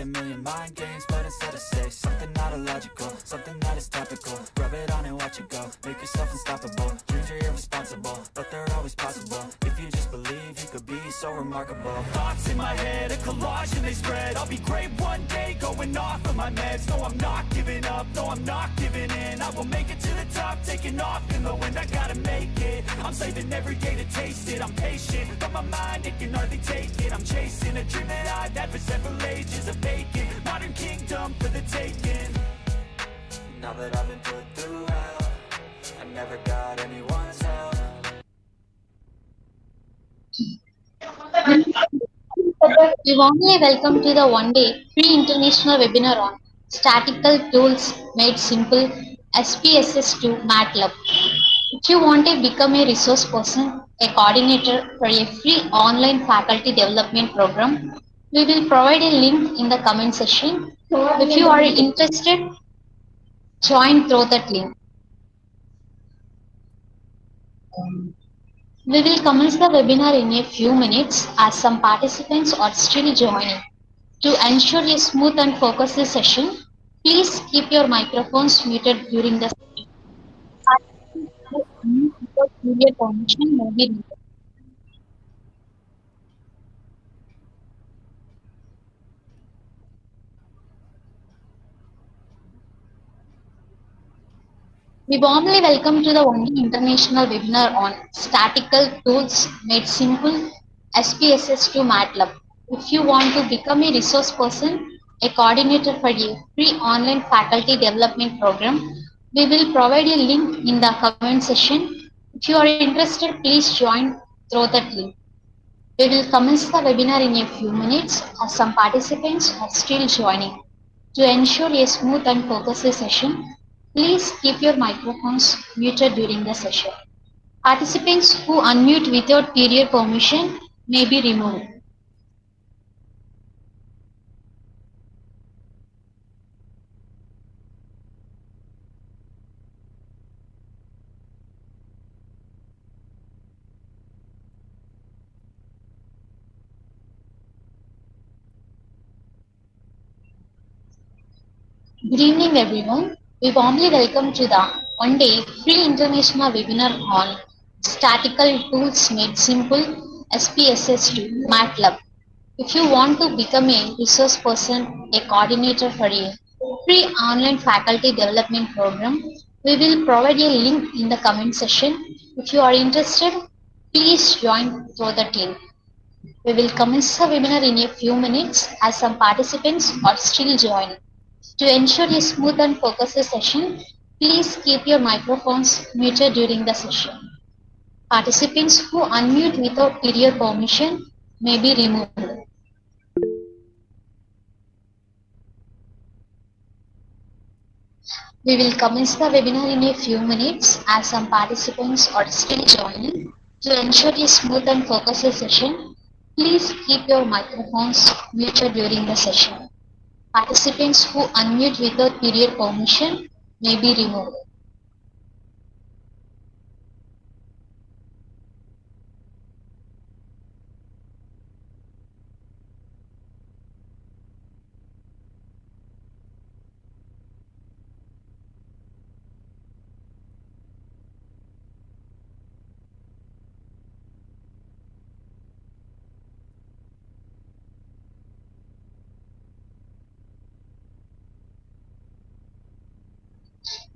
a million mind games, but instead I say something not illogical, something that is topical. Rub it on and watch it go, make yourself unstoppable. Dreams are irresponsible, but they're always possible. If you just believe, you could be so remarkable. Thoughts in my head, a collage and they spread. I'll be great one day, going off of my meds. No, I'm not giving up, no, I'm not giving in. I will make it to the top, taking off in the wind. I gotta make it, I'm saving every day to taste it. I'm patient, but my mind, it can hardly take it. I'm chasing a dream that I've had for several ages. A vacant, modern kingdom for the taking. Now that I've been put through hell, I never got anyone's help. We warmly welcome to the one-day free international webinar on Statistical Tools Made Simple SPSS to MATLAB. If you want to become a resource person, a coordinator for a free online faculty development program, we will provide a link in the comment section. If you are interested, join through that link. We will commence the webinar in a few minutes as some participants are still joining. To ensure a smooth and focused session, please keep your microphones muted during the session. Without prior permission may be needed. We warmly welcome to the only international webinar on Statistical Tools Made Simple SPSS to MATLAB. If you want to become a resource person, a coordinator for a free online faculty development program, we will provide a link in the comment section. If you are interested, please join through that link. We will commence the webinar in a few minutes as some participants are still joining. To ensure a smooth and focused session, please keep your microphones muted during the session. Participants who unmute without prior permission may be removed. Good evening, everyone. We warmly welcome to the one-day free international webinar on Statistical Tools Made Simple SPSS to MATLAB. If you want to become a resource person, a coordinator for a free online faculty development program, we will provide a link in the comment section. If you are interested, please join through that link. We will commence the webinar in a few minutes as some participants are still joining. To ensure a smooth and focused session, please keep your microphones muted during the session. Participants who unmute without prior permission may be removed. We will commence the webinar in a few minutes as some participants are still joining. To ensure a smooth and focused session, please keep your microphones muted during the session. Participants who unmute without prior permission may be removed.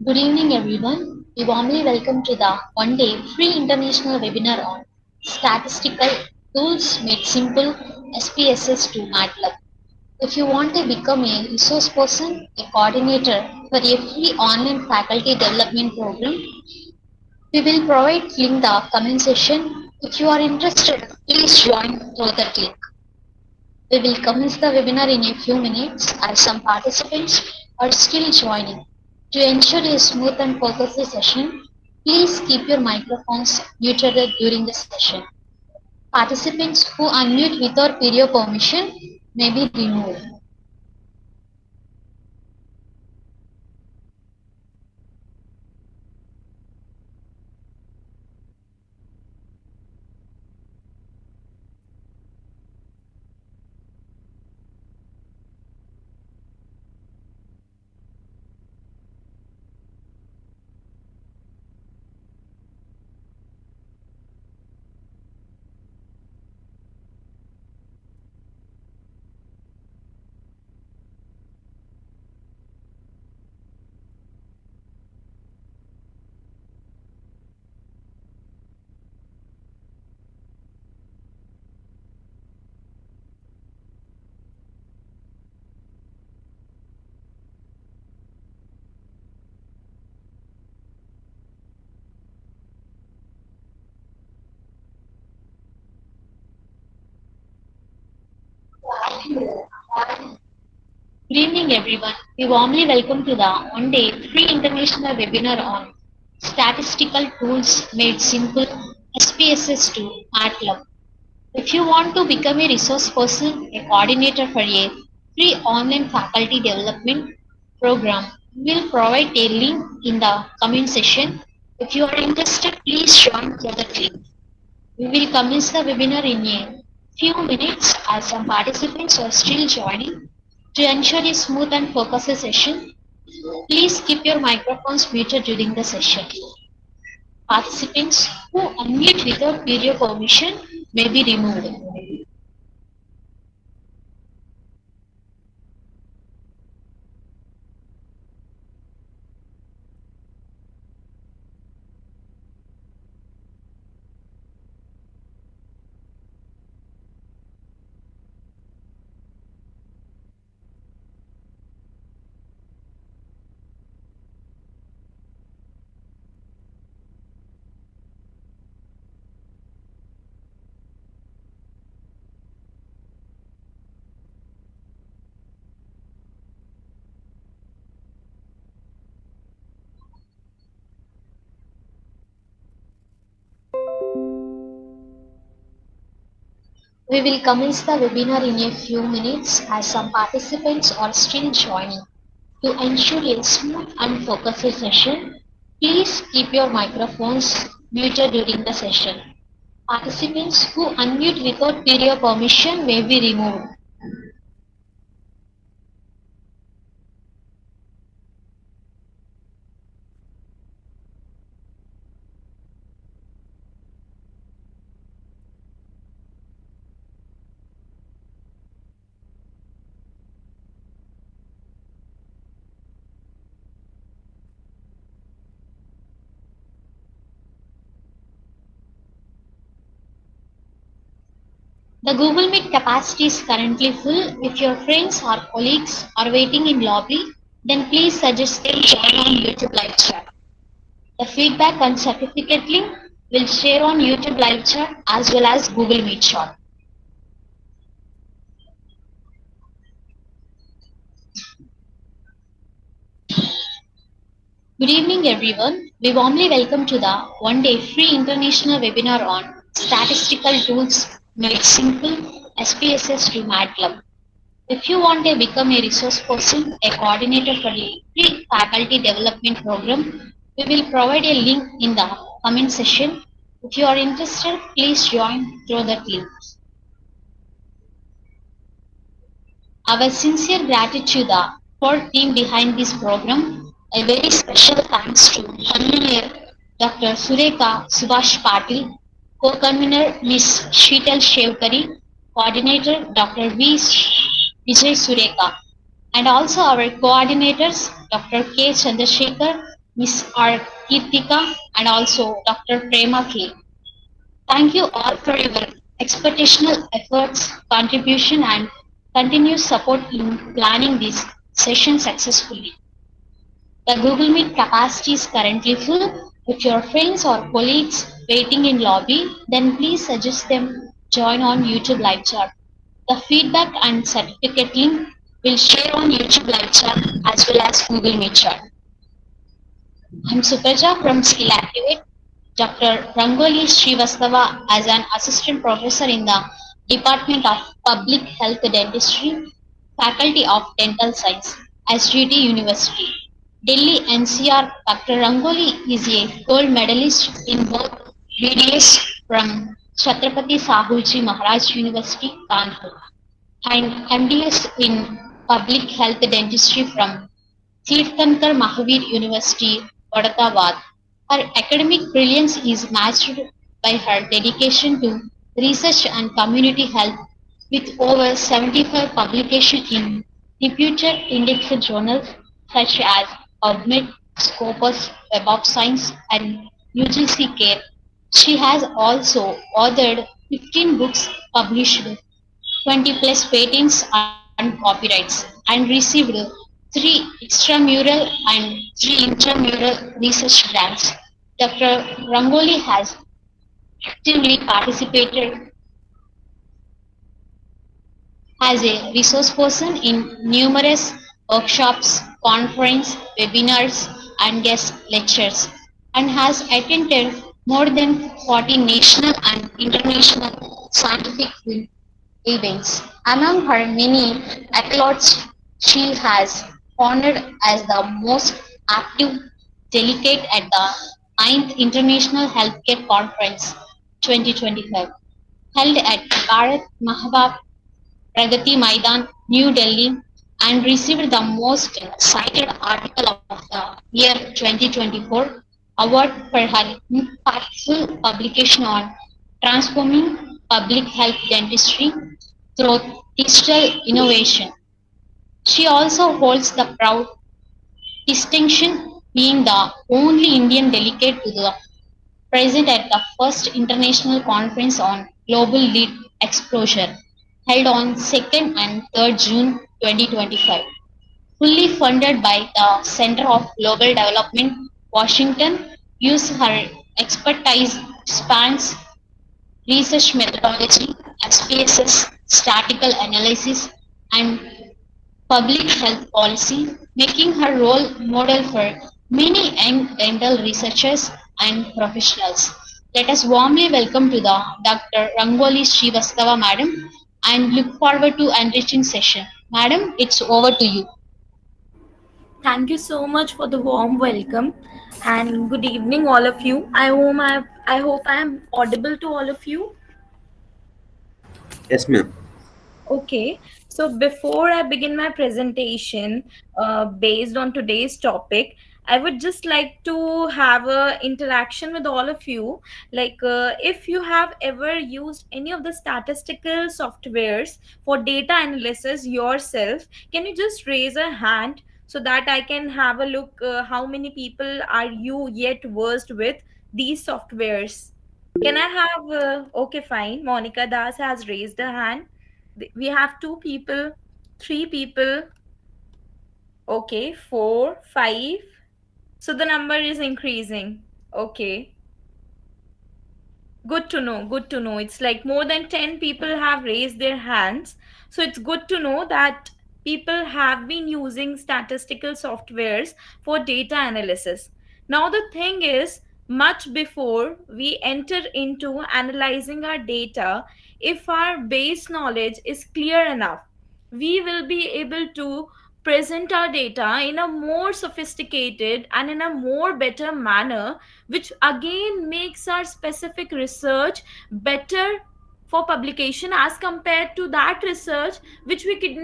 Good evening, everyone. We warmly welcome to the one-day free international webinar on Statistical Tools Made Simple SPSS to MATLAB. If you want to become a resource person, a coordinator for a free online faculty development program, we will provide link in the comment section. If you are interested, please join through that link. We will commence the webinar in a few minutes as some participants are still joining. To ensure a smooth and focused session, please keep your microphones muted during the session. Participants who unmute without prior permission may be removed. Good evening, everyone. We warmly welcome to the one-day free international webinar on statistical tools made simple SPSS to MATLAB. If you want to become a resource person, a coordinator for a free online faculty development program, we will provide a link in the comment section. If you are interested, please join through the link. We will commence the webinar in a few minutes as some participants are still joining. To ensure a smooth and focused session, please keep your microphones muted during the session. Participants who unmute without video permission may be removed. We will commence the webinar in a few minutes as some participants are still joining. To ensure a smooth and focused session, please keep your microphones muted during the session. Participants who unmute without video permission may be removed. The Google Meet capacity is currently full. If your friends or colleagues are waiting in lobby, then please suggest them join on YouTube live chat. The feedback and certificate link will share on YouTube live chat as well as Google Meet chat. Good evening, everyone. We warmly welcome to the one-day free international webinar on statistical tools made simple SPSS to MATLAB. If you want to become a resource person, a coordinator for a free faculty development program, we will provide a link in the comment section. If you are interested, please join through that link. Our sincere gratitude for the team behind this program. A very special thanks to convener Dr. Sureka Subhash Patil, co-convener Ms. Sheetal Shevkari, coordinator Dr. V. Vijay Sureka, and also our coordinators Dr. K. Chandrasekhar, Ms. R. Kirtika, and also Dr. Prema K. Thank you all for your exceptional efforts, contribution, and continuous support in planning this session successfully. The Google Meet capacity is currently full. If your friends or colleagues waiting in lobby, then please suggest them join on YouTube live chat. The feedback and certificate link will share on YouTube live chat as well as Google Meet chat. I'm Supraja from Skill Activate. Dr. Rangoli Srivastava as an assistant professor in the Department of Public Health Dentistry, Faculty of Dental Science, SGT University. Delhi NCR. Dr. Rangoli is a gold medalist in both BDS from Chhatrapati Sahuji Maharaj University, Kanpur, and MDS in Public Health Dentistry from Tirthankar Mahavir University, Aurangabad. Her academic brilliance is matched by her dedication to research and community health, with over 75 publications in reputed indexed journals such as PubMed, Scopus, Web of Science, and UGC Care. She has also authored 15 books, published 20 plus patents and copyrights, and received 3 extramural and 3 intramural research grants. Dr. Rangoli has actively participated as a resource person in numerous workshops, conference, webinars, and guest lectures, and has attended more than 40 national and international scientific events. Among her many accolades, she has honored as the most active delegate at the 9th International Healthcare Conference 2025, held at Bharat Mahabab Pragati Maidan, New Delhi, and received the most cited article of the year 2024 award for her impactful publication on transforming public health dentistry through digital innovation. She also holds the proud distinction being the only Indian delegate to the present at the first international conference on global lead exposure held on 2nd and 3rd June 2025, fully funded by the Center of Global Development, Washington. Use her expertise spans research methodology, SPSS, statistical analysis, and public health policy, making her role model for many young dental researchers and professionals. Let us warmly welcome to the Dr. Rangoli Srivastava Madam and look forward to enriching session. Madam, it's over to you. Thank you so much for the warm welcome and good evening all of you. I hope I am audible to all of you. Yes, ma'am. Okay, so before I begin my presentation, based on today's topic, I would just like to have a interaction with all of you. If you have ever used any of the statistical softwares for data analysis yourself, can you just raise a hand so that I can have a look how many people are you yet versed with these softwares? Can I have, okay, fine. Monica Das has raised a hand. We have two people, three people, okay, four, five. So the number is increasing. Okay. Good to know. Good to know. It's like more than 10 people have raised their hands. So it's good to know that people have been using statistical softwares for data analysis. Now, the thing is, much before we enter into analyzing our data, if our base knowledge is clear enough, we will be able to present our data in a more sophisticated and in a more better manner, which again makes our specific research better for publication as compared to that research which we could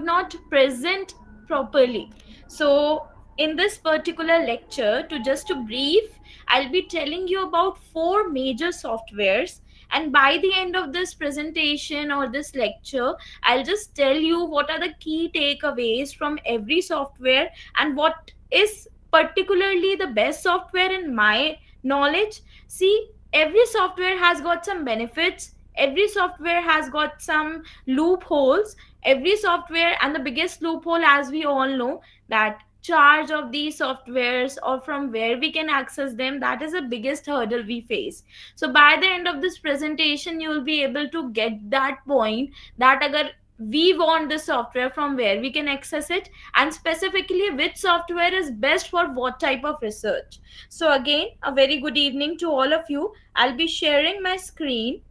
not present properly. So in this particular lecture, to brief, I'll be telling you about four major softwares, and by the end of this presentation or this lecture, I'll just tell you what are the key takeaways from every software and what is particularly the best software in my knowledge. See, every software has got some benefits, every software has got some loopholes, every software, and the biggest loophole, as we all know, that charge of these softwares or from where we can access them, that is the biggest hurdle we face. So by the end of this presentation, you will be able to get that point, that agar we want the software, from where we can access it, and specifically which software is best for what type of research. So again, a very good evening to all of you. I'll be sharing my screen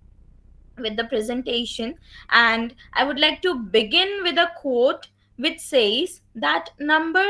with the presentation, and I would like to begin with a quote which says that number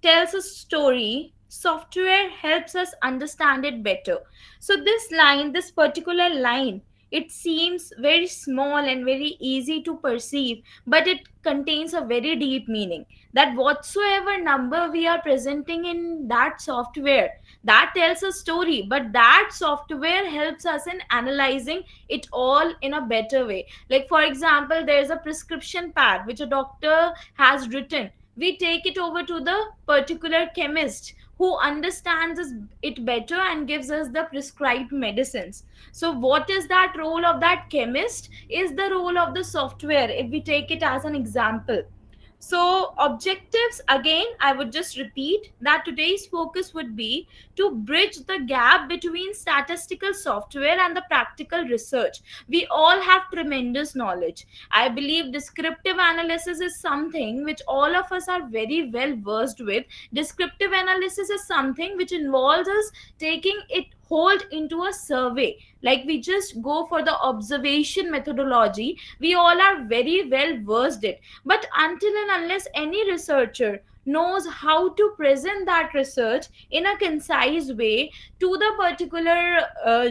tells a story, software helps us understand it better. So this particular line, it seems very small and very easy to perceive, but it contains a very deep meaning, that whatsoever number we are presenting in that software, that tells a story, but that software helps us in analyzing it all in a better way. Like for example, there's a prescription pad which a doctor has written. We take it over to the particular chemist who understands it better and gives us the prescribed medicines. So what is that role of that chemist is the role of the software, if we take it as an example. So, objectives again, I would just repeat that today's focus would be to bridge the gap between statistical software and the practical research. We all have tremendous knowledge. I believe descriptive analysis is something which all of us are very well versed with. Descriptive analysis is something which involves us taking it hold into a survey, like we just go for the observation methodology. We all are very well versed it, but until and unless any researcher knows how to present that research in a concise way to the particular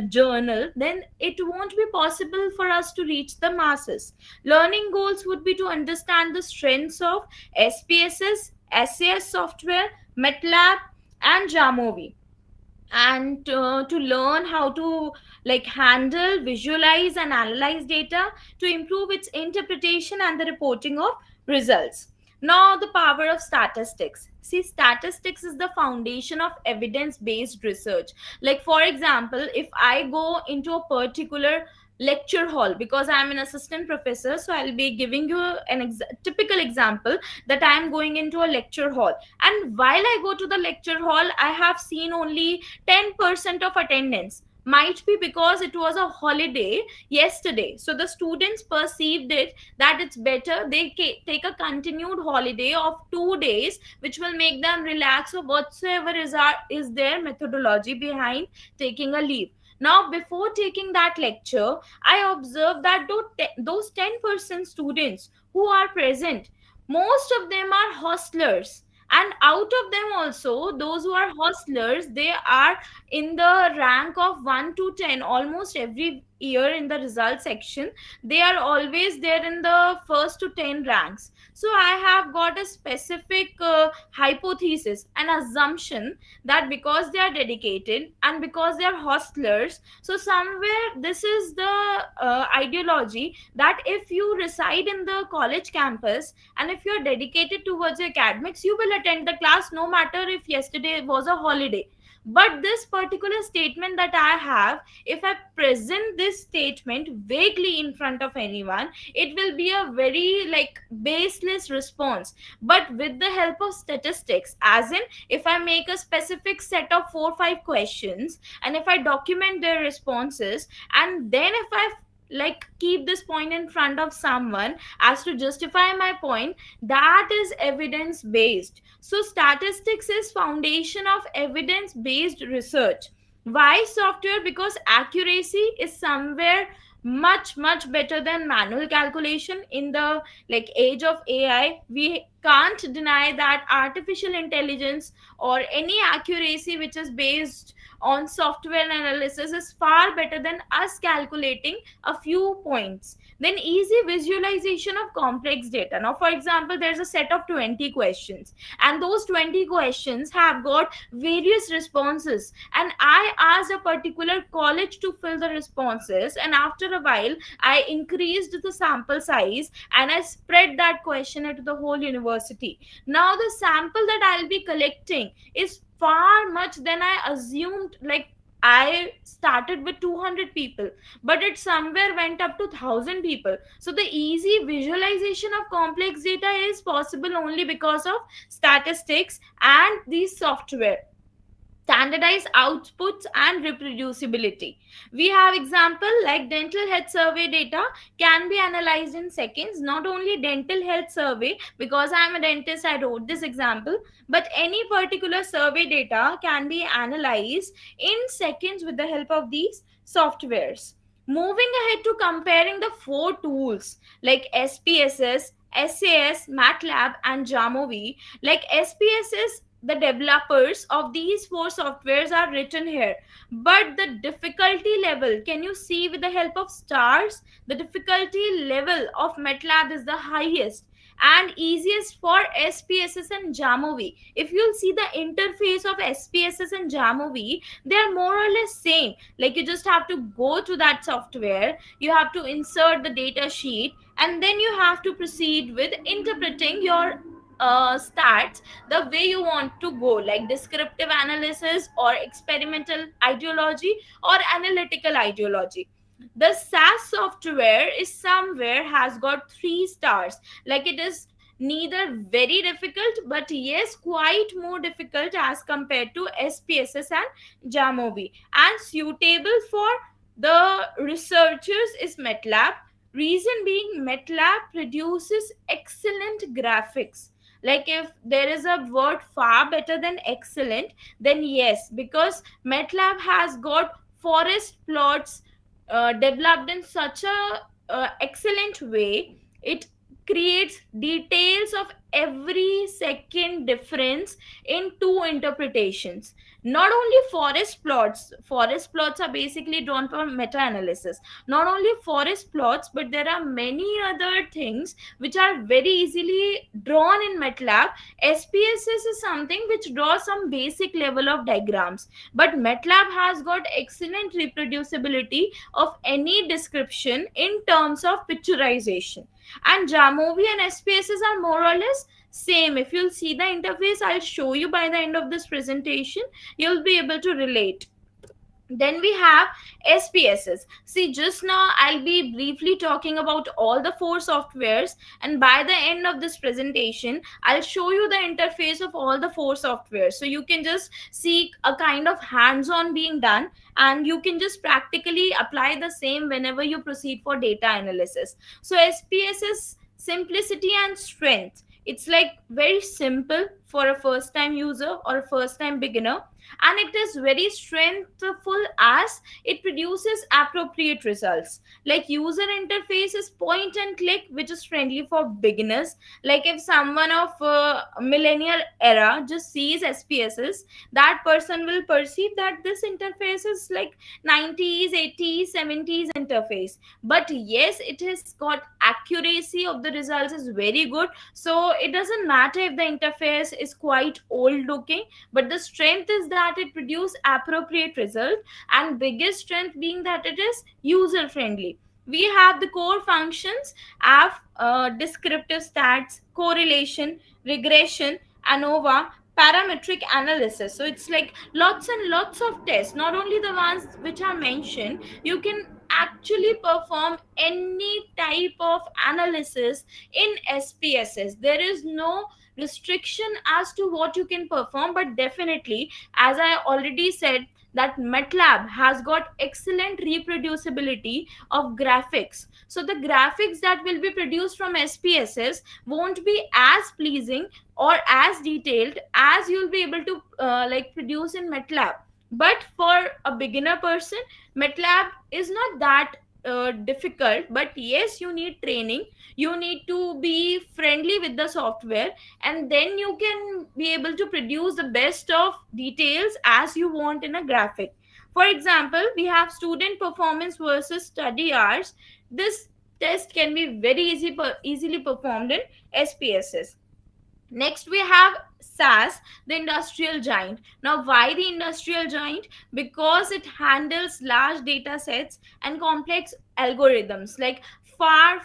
journal, then it won't be possible for us to reach the masses. Learning goals would be to understand the strengths of SPSS, SAS software, MATLAB, and Jamovi, and to learn how to like handle, visualize, and analyze data to improve its interpretation and the reporting of results. Now, the power of statistics. See, statistics is the foundation of evidence based research. Like, for example, if I go into a particular lecture hall, because I'm an assistant professor, so I'll be giving you an typical example that I'm going into a lecture hall, and while I go to the lecture hall, I have seen only 10% of attendance. Might be because it was a holiday yesterday, so the students perceived it that it's better they take a continued holiday of 2 days, which will make them relax, or whatsoever is their methodology behind taking a leave. Now, before taking that lecture, I observed that those 10% students who are present, most of them are hostlers, and out of them also, those who are hostlers, they are in the rank of 1 to 10 almost every year in the result section. They are always there in the first to 10 ranks. So I have got a specific hypothesis, an assumption, that because they are dedicated and because they are hostlers, so somewhere this is the ideology that if you reside in the college campus and if you're dedicated towards your academics, you will attend the class no matter if yesterday was a holiday. But this particular statement that I have, if I present this statement vaguely in front of anyone, it will be a very like baseless response. But with the help of statistics, as in if I make a specific set of 4 or 5 questions and if I document their responses, and then if I like keep this point in front of someone as to justify my point, that is evidence based. So statistics is foundation of evidence based research. Why software? Because accuracy is somewhere much better than manual calculation. In the like age of AI, we can't deny that artificial intelligence or any accuracy which is based on software analysis is far better than us calculating a few points. Then easy visualization of complex data. Now, for example, there's a set of 20 questions, and those 20 questions have got various responses, and I asked a particular college to fill the responses, and after a while I increased the sample size and I spread that question into the whole university. Now the sample that I'll be collecting is far much than I assumed. Like, I started with 200 people, but it somewhere went up to 1,000 people. So the easy visualization of complex data is possible only because of statistics and the software, standardized outputs, and reproducibility. We have example like dental health survey data can be analyzed in seconds. Not only dental health survey, because I am a dentist, I wrote this example, but any particular survey data can be analyzed in seconds with the help of these softwares. Moving ahead to comparing the four tools like SPSS, SAS, MATLAB, and Jamovi. Like SPSS, the developers of these four softwares are written here, but the difficulty level, can you see with the help of stars, the difficulty level of MATLAB is the highest and easiest for SPSS and Jamovi. If you'll see the interface of SPSS and Jamovi, they are more or less same. Like, you just have to go to that software, you have to insert the data sheet, and then you have to proceed with interpreting your stats the way you want to go, like descriptive analysis or experimental ideology or analytical ideology. The SAS software is somewhere has got 3 stars, like it is neither very difficult, but yes, quite more difficult as compared to SPSS and Jamovi, and suitable for the researchers is MATLAB. Reason being, MATLAB produces excellent graphics. Like if there is a word far better than excellent, then yes, because MATLAB has got forest plots developed in such a excellent way. It creates details of every second difference in two interpretations. Not only forest plots are basically drawn for meta analysis. Not only forest plots, but there are many other things which are very easily drawn in MATLAB. SPSS is something which draws some basic level of diagrams, but MATLAB has got excellent reproducibility of any description in terms of picturization. And Jamovi and SPSS are more or less same. If you'll see the interface, I'll show you by the end of this presentation, you'll be able to relate. Then we have SPSS. See, just now I'll be briefly talking about all the four softwares, and by the end of this presentation, I'll show you the interface of all the four softwares. So you can just see a kind of hands-on being done, and you can just practically apply the same whenever you proceed for data analysis. So SPSS simplicity and strength. It's like very simple for a first time user or a first time beginner, and it is very strengthful as it produces appropriate results. Like user interface is point and click, which is friendly for beginners. Like if someone of millennial era just sees SPSS, that person will perceive that this interface is like 90s, 80s, 70s interface. But yes, it has got accuracy of the results is very good. So it doesn't matter if the interface is quite old looking, but the strength is that it produces appropriate result, and biggest strength being that it is user friendly. We have the core functions of descriptive stats, correlation, regression, ANOVA, parametric analysis. So it's like lots and lots of tests, not only the ones which are mentioned. You can actually perform any type of analysis in SPSS. There is no restriction as to what you can perform, but definitely, as I already said, that MATLAB has got excellent reproducibility of graphics. So the graphics that will be produced from SPSS won't be as pleasing or as detailed as you'll be able to like produce in MATLAB. But for a beginner person, MATLAB is not that difficult. But yes, you need training, you need to be friendly with the software, and then you can be able to produce the best of details as you want in a graphic. For example, we have student performance versus study hours. This test can be very easily performed in SPSS. Next, we have SAS, the industrial giant. Now, why the industrial giant? Because it handles large data sets and complex algorithms, like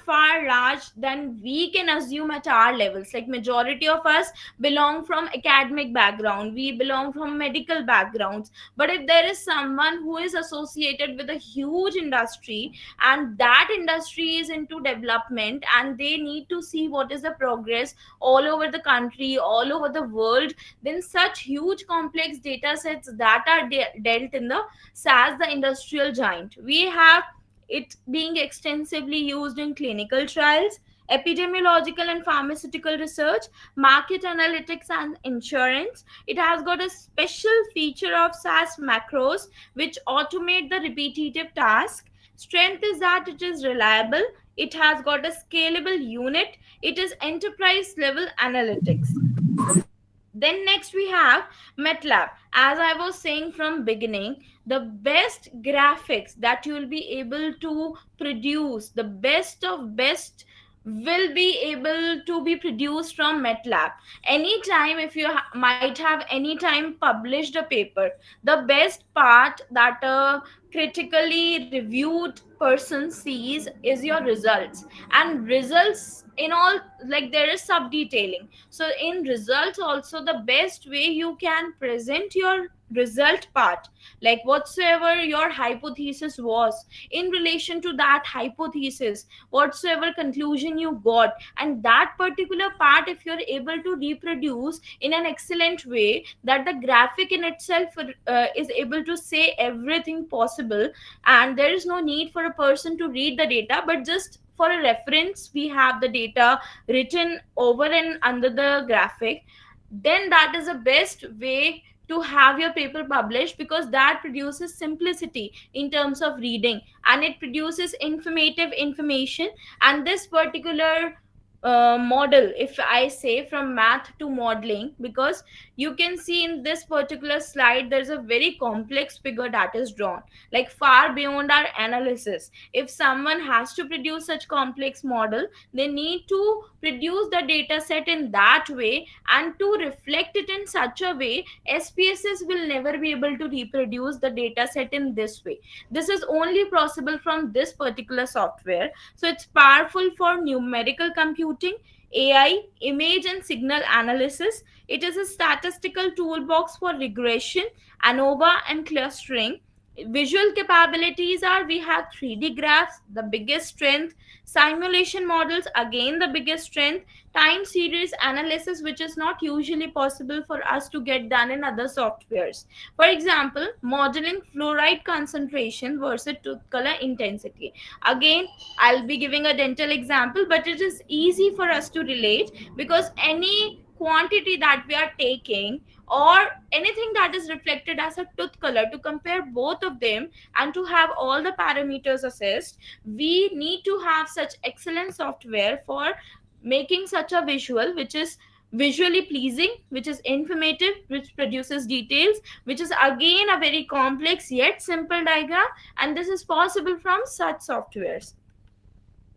far large than we can assume at our levels. Like majority of us belong from academic background, we belong from medical backgrounds. But if there is someone who is associated with a huge industry, and that industry is into development, and they need to see what is the progress all over the country, all over the world, then such huge complex data sets that are dealt in the SAS, the industrial giant. We have it being extensively used in clinical trials, epidemiological and pharmaceutical research, market analytics, and insurance. It has got a special feature of SAS macros which automate the repetitive task. Strength is that it is reliable, it has got a scalable unit, it is enterprise level analytics. Then next we have MATLAB. As I was saying from beginning, the best graphics that you will be able to produce, the best of best will be able to be produced from MATLAB. Anytime, if you might have any time published a paper, the best part that a critically reviewed person sees is your results. And results in all, like there is sub detailing. So in results also, the best way you can present your result part, like whatsoever your hypothesis was, in relation to that hypothesis, whatsoever conclusion you got, and that particular part if you're able to reproduce in an excellent way, that the graphic in itself is able to say everything possible, and there is no need for a person to read the data, but just for a reference we have the data written over and under the graphic, then that is the best way to have your paper published, because that produces simplicity in terms of reading, and it produces informative information. And this particular model, if I say from math to modeling, because you can see in this particular slide there's a very complex figure that is drawn, like far beyond our analysis. If someone has to produce such complex model, they need to produce the data set in that way, and to reflect it in such a way, SPSS will never be able to reproduce the data set in this way. This is only possible from this particular software. So it's powerful for numerical computing, AI, image and signal analysis. It is a statistical toolbox for regression, ANOVA, and clustering. Visual capabilities are, we have 3D graphs, the biggest strength, simulation models, again the biggest strength, time series analysis, which is not usually possible for us to get done in other softwares. For example, modeling fluoride concentration versus tooth color intensity. Again, I'll be giving a dental example, but it is easy for us to relate, because any quantity that we are taking, or anything that is reflected as a tooth color, to compare both of them and to have all the parameters assessed, we need to have such excellent software for making such a visual which is visually pleasing, which is informative, which produces details, which is again a very complex yet simple diagram, and this is possible from such softwares.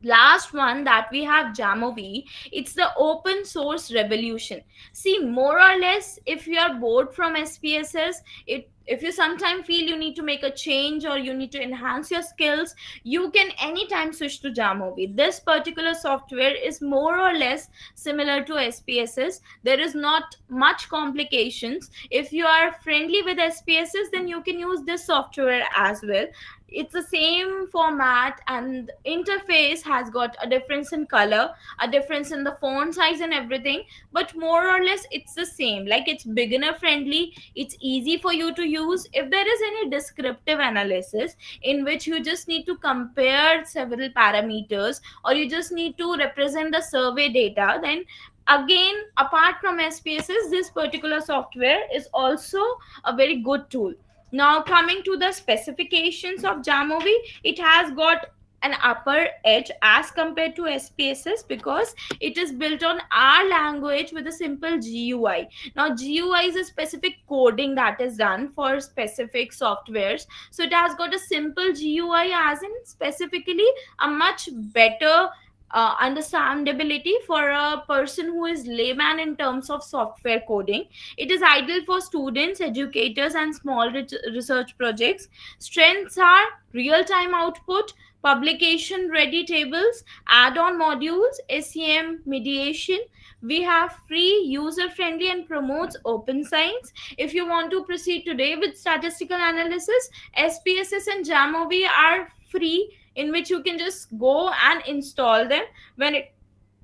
Last one that we have, Jamovi. It's the open source revolution. See, more or less, if you are bored from SPSS, if you sometimes feel you need to make a change or you need to enhance your skills, you can anytime switch to Jamovi. This particular software is more or less similar to SPSS. There is not much complications. If you are friendly with SPSS, then you can use this software as well. It's the same format, and interface has got a difference in color, a difference in the font size and everything, but more or less it's the same. Like, it's beginner friendly, it's easy for you to use. If there is any descriptive analysis in which you just need to compare several parameters, or you just need to represent the survey data, then again, apart from SPSS, this particular software is also a very good tool. Now, coming to the specifications of Jamovi, it has got an upper edge as compared to SPSS, because it is built on our language with a simple GUI. Now, GUI is a specific coding that is done for specific softwares. So it has got a simple GUI, as in specifically a much better understandability for a person who is layman in terms of software coding. It is ideal for students, educators, and small research projects. Strengths are real-time output, publication ready tables, add-on modules, SEM mediation. We have free, user-friendly, and promotes open science. If you want to proceed today with statistical analysis, SPSS and Jamovi are free, in which you can just go and install them. When it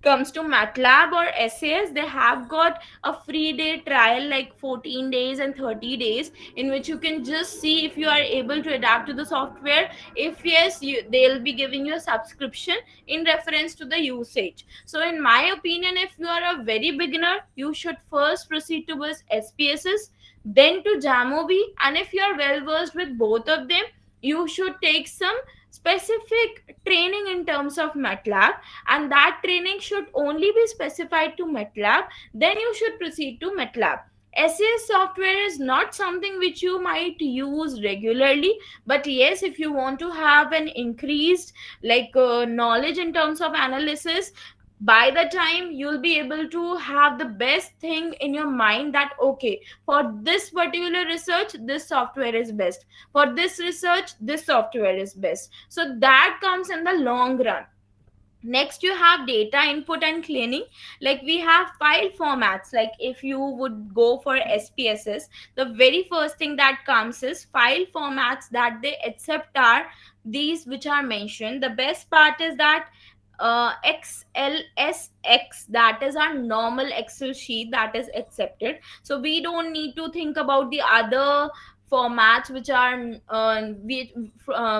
comes to MATLAB or SAS, they have got a free day trial, like 14 days and 30 days, in which you can just see if you are able to adapt to the software. If yes, they'll be giving you a subscription in reference to the usage. So in my opinion, if you are a very beginner, you should first proceed towards SPSS, then to Jamovi, and if you are well versed with both of them, you should take some specific training in terms of MATLAB, and that training should only be specified to MATLAB. Then you should proceed to MATLAB. SAS software is not something which you might use regularly, but yes, if you want to have an increased knowledge in terms of analysis, By the time you'll be able to have the best thing in your mind, that okay, for this particular research this software is best, for this research this software is best. So that comes in the long run. Next you have data input and cleaning. Like we have file formats. Like if you would go for SPSS, the very first thing that comes is file formats that they accept are these which are mentioned. The best part is that XLSX, that is our normal Excel sheet that is accepted. So we don't need to think about the other formats which are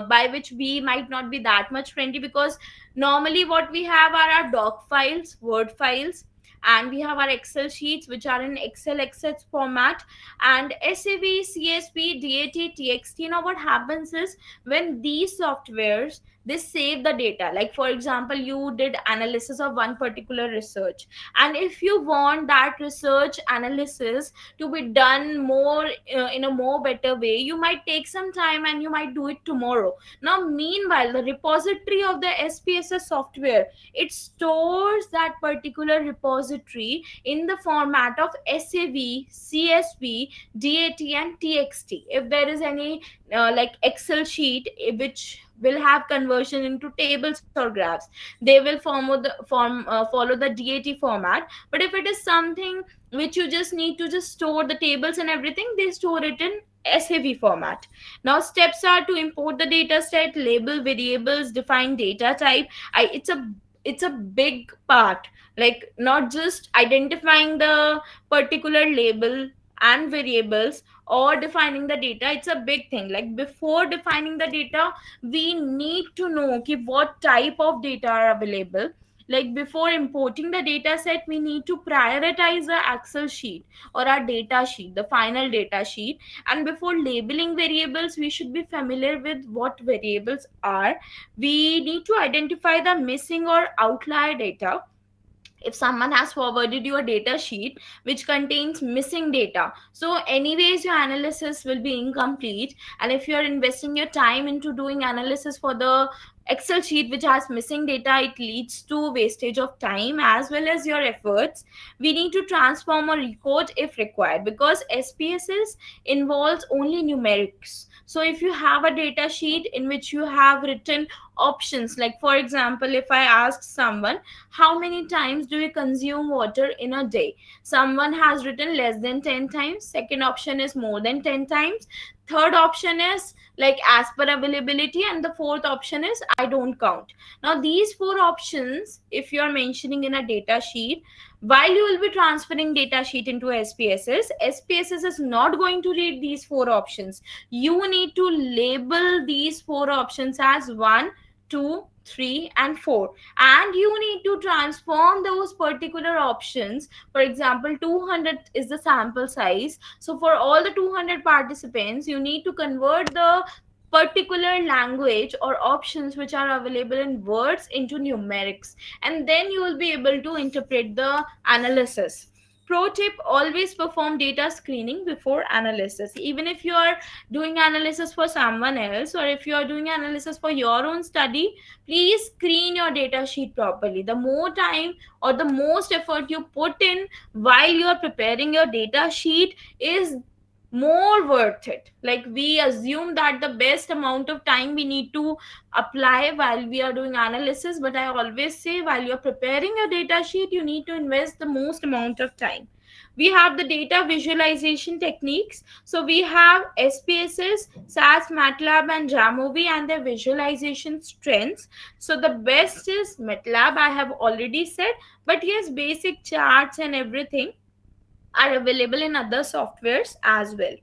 by which we might not be that much friendly, because normally what we have are our doc files, word files, and we have our Excel sheets which are in XLSX format, and SAV, CSV, DAT, TXT. Now what happens is, when these softwares, they save the data. Like for example, you did analysis of one particular research, and if you want that research analysis to be done more in a more better way, you might take some time and you might do it tomorrow. Now meanwhile, the repository of the SPSS software, it stores that particular repository in the format of SAV, CSV, DAT and TXT. If there is any like Excel sheet which will have conversion into tables or graphs, they will follow the DAT format. But if it is something which you just need to just store the tables and everything, they store it in SAV format. Now steps are to import the data set, label variables, define data type. It's a big part. Like not just identifying the particular label and variables or defining the data, it's a big thing. Like before defining the data, we need to know, okay, what type of data are available. Like before importing the data set, we need to prioritize the Excel sheet or our data sheet, the final data sheet. And before labeling variables, we should be familiar with what variables are. We need to identify the missing or outlier data. If someone has forwarded you a data sheet which contains missing data, so anyways your analysis will be incomplete. And if you are investing your time into doing analysis for the Excel sheet which has missing data, it leads to wastage of time as well as your efforts. We need to transform or recode if required, because SPSS involves only numerics. So if you have a data sheet in which you have written options, like for example, if I ask someone, how many times do you consume water in a day, someone has written less than 10 times, second option is more than 10 times, third option is like as per availability, and the fourth option is I don't count. Now these four options, if you are mentioning in a data sheet, while you will be transferring data sheet into SPSS is not going to read these four options. You need to label these four options as 1, 2, 3 and 4, and you need to transform those particular options. For example, 200 is the sample size, so for all the 200 participants you need to convert the particular language or options which are available in words into numerics, and then you will be able to interpret the analysis. Pro tip: always perform data screening before analysis. Even if you are doing analysis for someone else, or if you are doing analysis for your own study, please screen your data sheet properly. The more time or the most effort you put in while you are preparing your data sheet is more worth it. Like we assume that the best amount of time we need to apply while we are doing analysis, but I always say while you're preparing your data sheet, you need to invest the most amount of time. We have the data visualization techniques. So we have SPSS, SAS, MATLAB and Jamovi and their visualization strengths. So the best is MATLAB, I have already said, but yes, basic charts and everything are available in other softwares as well.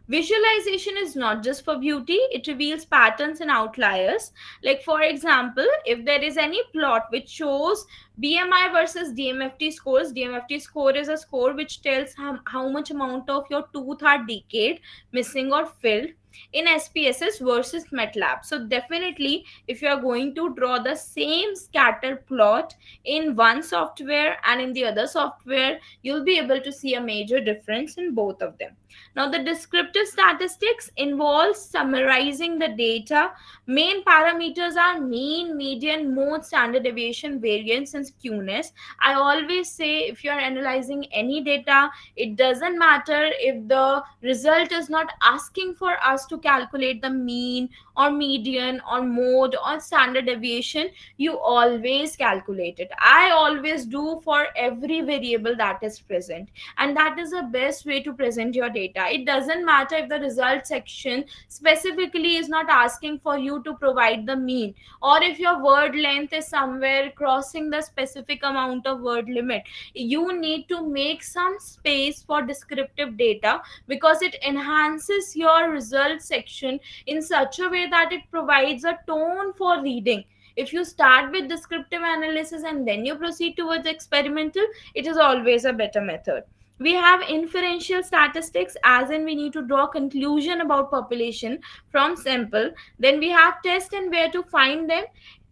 Visualization is not just for beauty, it reveals patterns and outliers. Like, for example, if there is any plot which shows BMI versus DMFT scores, DMFT score is a score which tells how much amount of your tooth are decayed, missing, or filled in SPSS versus MATLAB. So, definitely, if you are going to draw the same scatter plot in one software and in the other software, you'll be able to see a major difference in both of them. Now, the descriptive statistics involves summarizing the data. Main parameters are mean, median, mode, standard deviation, variance, and skewness. I always say, if you are analyzing any data, it doesn't matter if the result is not asking for us to calculate the mean or median or mode or standard deviation, you always calculate it. I always do for every variable that is present, and that is the best way to present your data. It doesn't matter if the result section specifically is not asking for you to provide the mean, or if your word length is somewhere crossing the specific amount of word limit. You need to make some space for descriptive data, because it enhances your result section in such a way that it provides a tone for reading. If you start with descriptive analysis and then you proceed towards experimental, it is always a better method. We have inferential statistics, as in we need to draw conclusion about population from sample. Then we have test and where to find them.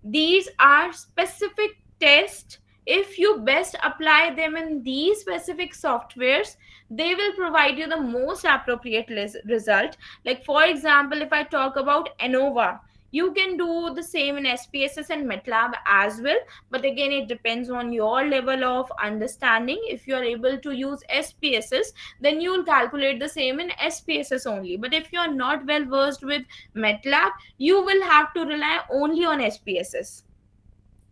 These are specific tests. If you best apply them in these specific softwares, they will provide you the most appropriate result. Like for example, if I talk about ANOVA, you can do the same in SPSS and MATLAB as well, but again it depends on your level of understanding. If you are able to use SPSS, then you will calculate the same in SPSS only, but if you are not well versed with MATLAB, you will have to rely only on SPSS.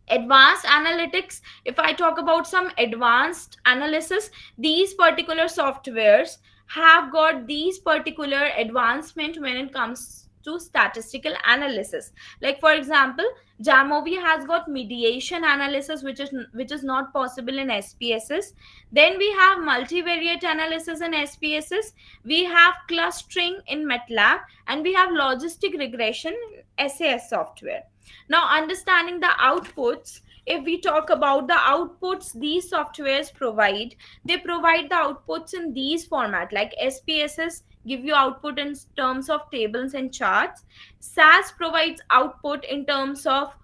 Advanced analytics, if I talk about some advanced analysis, these particular softwares have got these particular advancement when it comes to statistical analysis. Like for example, Jamovi has got mediation analysis, which is not possible in SPSS. Then we have multivariate analysis in SPSS, we have clustering in MATLAB, and we have logistic regression in SAS software. Now, understanding the outputs, if we talk about the outputs these softwares provide, they provide the outputs in these format. Like SPSS give you output in terms of tables and charts. SAS provides output in terms of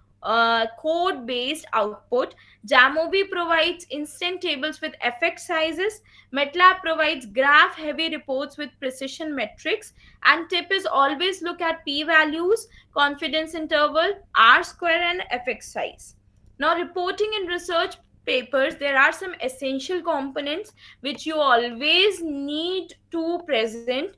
code based output. Jamovi provides instant tables with effect sizes. MATLAB provides graph heavy reports with precision metrics. And tip is always look at p values, confidence interval, r square, and effect size. Now, reporting in research papers, there are some essential components which you always need to present.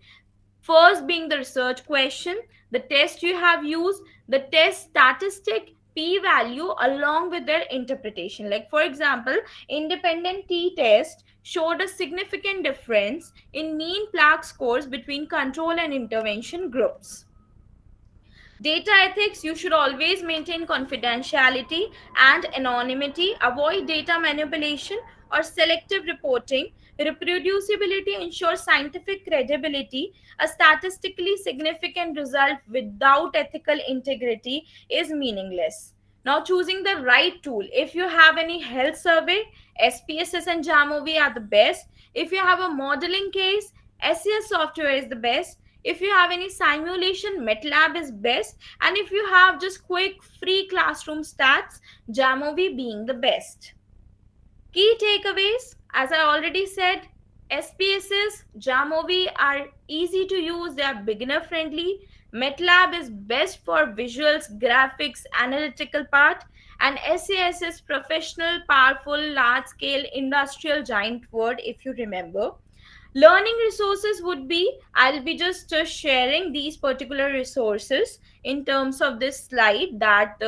First being the research question, the test you have used, the test statistic, p value, along with their interpretation. Like for example, independent t test showed a significant difference in mean plaque scores between control and intervention groups. Data ethics, you should always maintain confidentiality and anonymity, avoid data manipulation or selective reporting. Reproducibility ensures scientific credibility. A statistically significant result without ethical integrity is meaningless. Now, choosing the right tool. If you have any health survey, SPSS and Jamovi are the best. If you have a modeling case, SES software is the best. If you have any simulation, MATLAB is best. And if you have just quick free classroom stats, Jamovi being the best. Key takeaways, as I already said, SPSS, Jamovi are easy to use, they are beginner friendly. MATLAB is best for visuals, graphics, analytical part, and SAS is professional, powerful, large scale, industrial giant word, if you remember. Learning resources would be, I'll be just sharing these particular resources in terms of this slide, that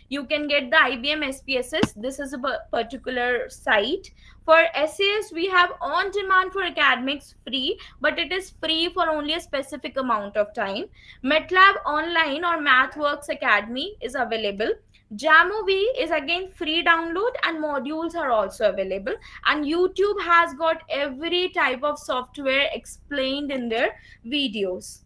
you can get the IBM SPSS. This is a particular site. For SAS, we have on demand for academics free, but it is free for only a specific amount of time. MATLAB online or MathWorks Academy is available. Jamovi is again free download, and modules are also available. And YouTube has got every type of software explained in their videos.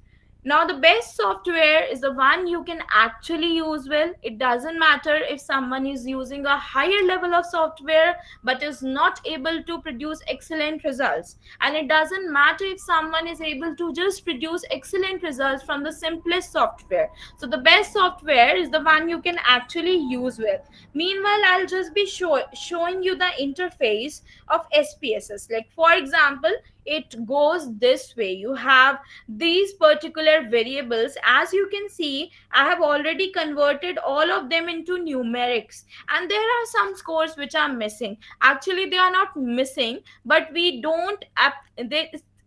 Now, the best software is the one you can actually use well. It doesn't matter if someone is using a higher level of software but is not able to produce excellent results. And it doesn't matter if someone is able to just produce excellent results from the simplest software. So, the best software is the one you can actually use well. Meanwhile, I'll just be showing you the interface of SPSS. Like, for example, it goes this way. You have these particular variables. As you can see, I have already converted all of them into numerics, and there are some scores which are missing. Actually, they are not missing, but we don't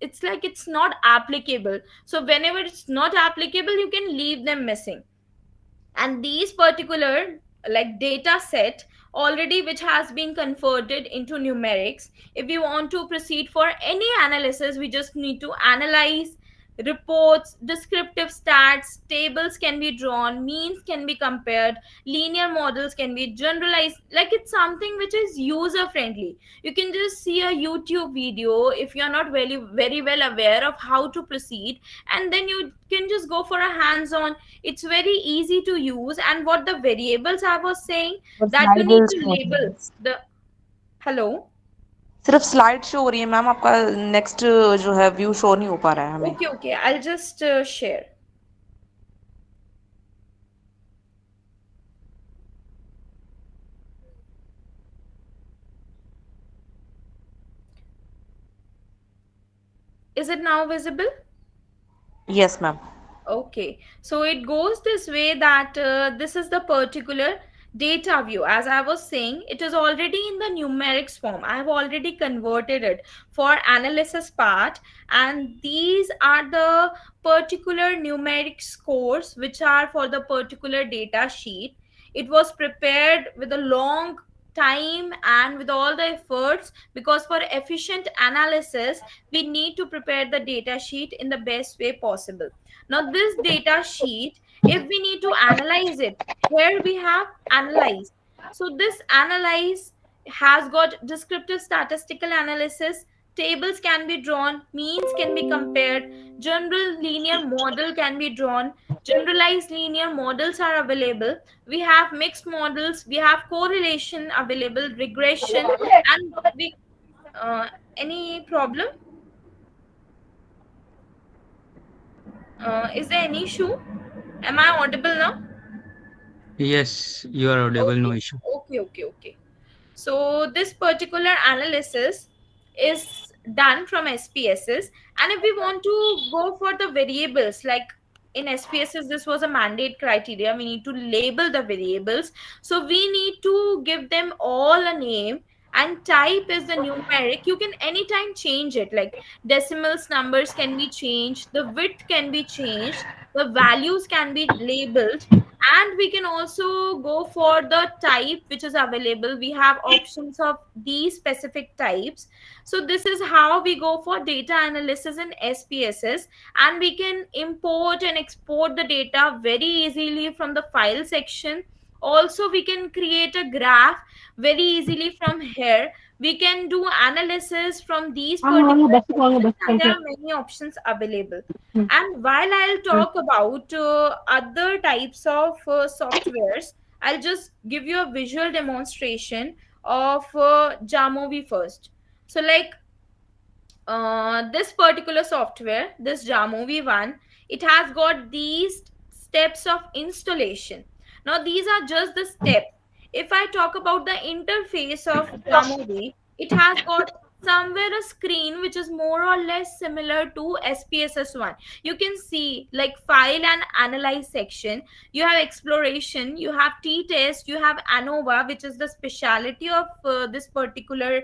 it's like it's not applicable. So whenever it's not applicable, you can leave them missing. And these particular like data set already which has been converted into numerics, if we want to proceed for any analysis, we just need to analyze reports, descriptive stats, tables can be drawn, means can be compared, linear models can be generalized. Like it's something which is user friendly. You can just see a YouTube video if you're not very well aware of how to proceed, and then you can just go for a hands on. It's very easy to use. And what the variables I was saying, बस that you slide need to show हो रही है label बस the hello. सिर्फ slide show हो रही है ma'am आपका नेक्स्ट जो है व्यू शो नहीं हो पा रहा है हमें Okay, okay, I'll just share. Is it now visible? Yes ma'am Okay, so it goes this way that this is the particular data view. As I was saying, it is already in the numerics form. I have already converted it for analysis part, and these are the particular numeric scores which are for the particular data sheet. It was prepared with a long time and with all the efforts, because for efficient analysis we need to prepare the data sheet in the best way possible. Now, this data sheet, if we need to analyze it, here we have analyze. So, this analyze has got descriptive statistical analysis, tables can be drawn, means can be compared, general linear model can be drawn, generalized linear models are available. We have mixed models, we have correlation available, regression, and we any problem? Is there any issue? Am I audible now? Yes, you are audible, no Okay, issue. okay. So this particular analysis is done from SPSS, and if we want to go for the variables, like in SPSS, this was a mandate criteria. We need to label the variables, so we need to give them all a name. And type is the numeric. You can anytime change it. Like decimals, numbers can be changed. The width can be changed. The values can be labeled, and we can also go for the type which is available. We have options of these specific types. So this is how we go for data analysis in SPSS, and we can import and export the data very easily from the file section. Also, we can create a graph very easily from here. We can do analysis from these particular sections, and there are many options available. And while I'll talk about other types of softwares, I'll just give you a visual demonstration of Jamovi first. So, like this particular software, this Jamovi one, it has got these steps of installation. Now, these are just the steps. If I talk about the interface of Jamovi, it has got somewhere a screen which is more or less similar to SPSS one. You can see like file and analyze section. You have exploration, you have t-test, you have ANOVA, which is the specialty of this particular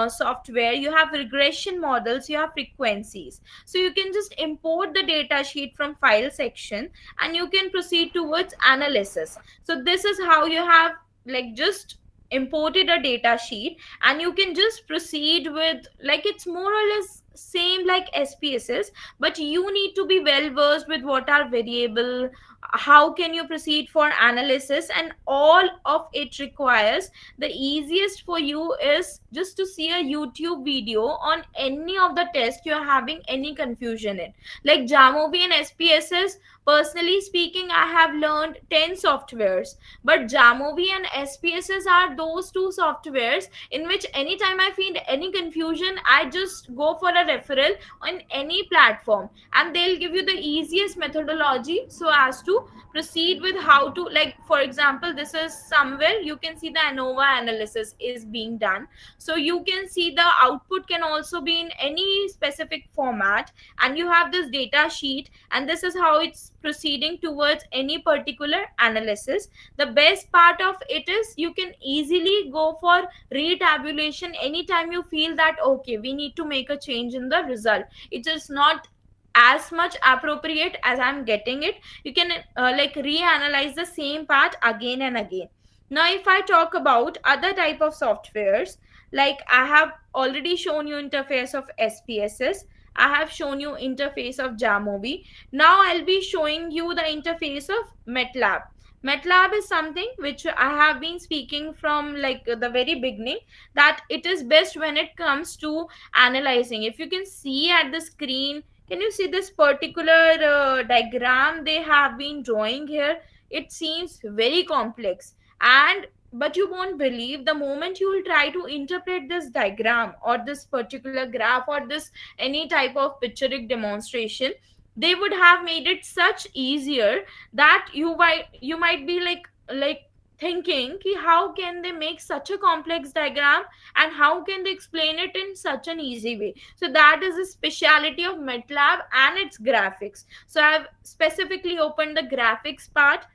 software. You have regression models, you have frequencies. So you can just import the data sheet from file section, and you can proceed towards analysis. So this is how you have like just imported a data sheet, and you can just proceed with, like, it's more or less same like SPSS, but you need to be well versed with what are variable, how can you proceed for analysis, and all of it requires, the easiest for you is just to see a YouTube video on any of the tests you're having any confusion in. Like Jamovi and SPSS, personally speaking, I have learned 10 softwares, but Jamovi and SPSS are those two softwares in which anytime I find any confusion, I just go for a a referral on any platform, and they'll give you the easiest methodology so as to proceed with how to, like for example, this is somewhere you can see the ANOVA analysis is being done. So you can see the output can also be in any specific format, and you have this data sheet, and this is how it's proceeding towards any particular analysis. The best part of it is you can easily go for retabulation anytime you feel that okay, we need to make a change in the result. It is not as much appropriate as I'm getting it. You can like reanalyze the same part again and again. Now if I talk about other type of softwares, like I have already shown you interface of SPSS, I have shown you interface of Jamovi. Now I'll be showing you the interface of MATLAB. MATLAB is something which I have been speaking from like the very beginning, that it is best when it comes to analyzing. If you can see at the screen, can you see this particular diagram they have been drawing here? It seems very complex, and but you won't believe the moment you will try to interpret this diagram or this particular graph or this any type of pictorial demonstration, they would have made it such easier that you might be like thinking ki how can they make such a complex diagram and how can they explain it in such an easy way. So that is the speciality of MATLAB and its graphics. So I've specifically opened the graphics part,